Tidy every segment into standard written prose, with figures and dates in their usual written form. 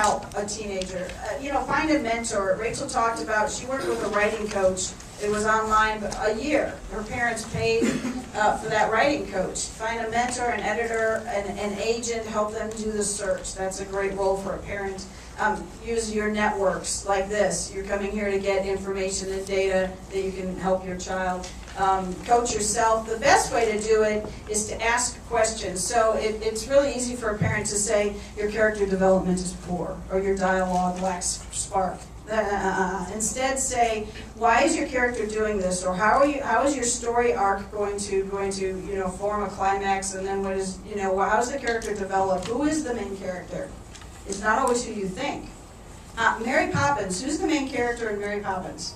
help a teenager? Find a mentor. Rachel talked about, she worked with a writing coach. It was online, but a year. Her parents paid for that writing coach. Find a mentor, an editor, an agent, help them do the search. That's a great role for a parent. Use your networks like this. You're coming here to get information and data that you can help your child. Coach yourself. The best way to do it is to ask questions. So it's really easy for a parent to say your character development is poor or your dialogue lacks spark. Instead say, why is your character doing this, or how is your story arc going to form a climax, and then how does the character develop? Who is the main character? It's not always who you think. Mary Poppins. Who's the main character in Mary Poppins?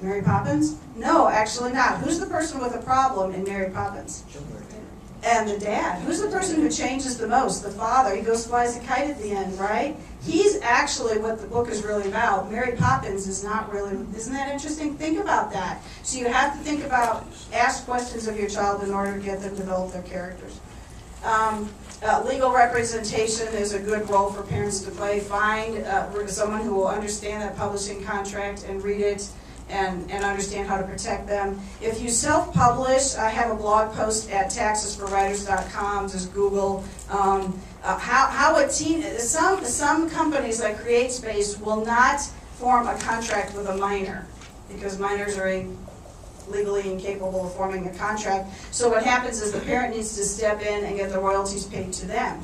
Mary Poppins? No, actually not. Who's the person with a problem in Mary Poppins? And the dad. Who's the person who changes the most? The father. He goes flies a kite at the end, right? He's actually what the book is really about. Mary Poppins is not really. Isn't that interesting? Think about that. So you have to think about, ask questions of your child in order to get them to develop their characters. Legal representation is a good role for parents to play. Find someone who will understand that publishing contract and read it and understand how to protect them. If you self-publish, I have a blog post at taxesforwriters.com. Just Google how a teen. Some companies like CreateSpace will not form a contract with a minor because minors are legally incapable of forming a contract. So what happens is the parent needs to step in and get the royalties paid to them,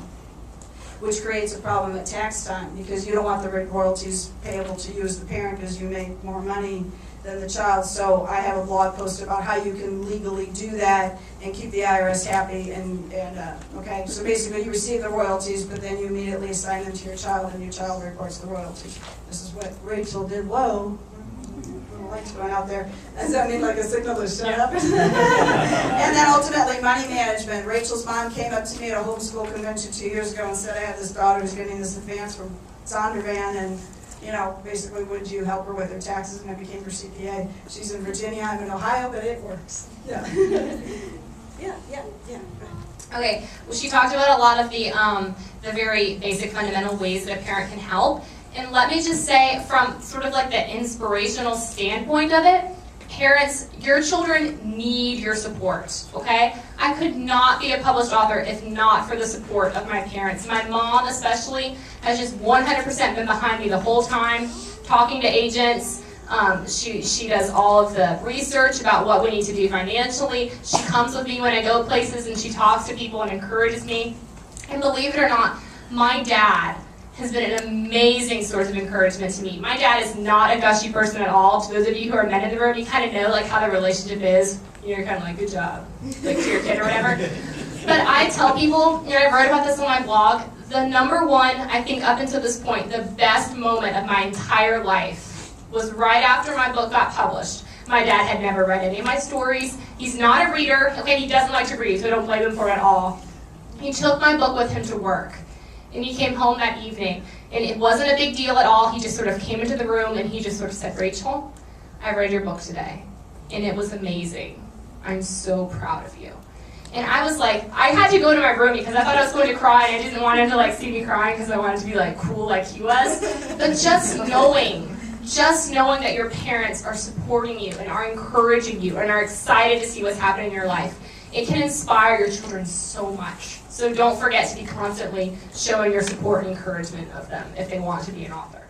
which creates a problem at tax time because you don't want the royalties payable to you as the parent because you make more money than the child. So I have a blog post about how you can legally do that and keep the IRS happy. Okay, so basically you receive the royalties, but then you immediately assign them to your child, and your child reports the royalties. This is what Rachel did. Whoa. Lights going out there. Does that mean like a signal to shut up? And then ultimately money management. Rachel's mom came up to me at a homeschool convention 2 years ago and said, I have this daughter who's getting this advance from Zondervan, and basically would you help her with her taxes? And I became her CPA. She's in Virginia, I'm in Ohio, but it works. Yeah. Yeah. Okay, well, she talked about a lot of the very basic fundamental ways that a parent can help. And let me just say, from sort of like the inspirational standpoint of it, parents, your children need your support, okay? I could not be a published author if not for the support of my parents. My mom especially has just 100% been behind me the whole time, talking to agents. She does all of the research about what we need to do financially. She comes with me when I go places and she talks to people and encourages me. And believe it or not, my dad has been an amazing source of encouragement to me. My dad is not a gushy person at all. To those of you who are men in the room, you kind of know like how the relationship is. You're kind of like, good job, like to your kid or whatever. But I tell people, I wrote about this on my blog, the number one, I think up until this point, the best moment of my entire life was right after my book got published. My dad had never read any of my stories. He's not a reader. Okay, he doesn't like to read, so I don't blame him for it at all. He took my book with him to work. And he came home that evening, and it wasn't a big deal at all. He just sort of came into the room, and he just sort of said, Rachel, I read your book today, and it was amazing. I'm so proud of you. And I was like, I had to go to my room because I thought I was going to cry, and I didn't want him to see me crying because I wanted to be cool like he was. But just knowing that your parents are supporting you and are encouraging you and are excited to see what's happening in your life, it can inspire your children so much. So don't forget to be constantly showing your support and encouragement of them if they want to be an author.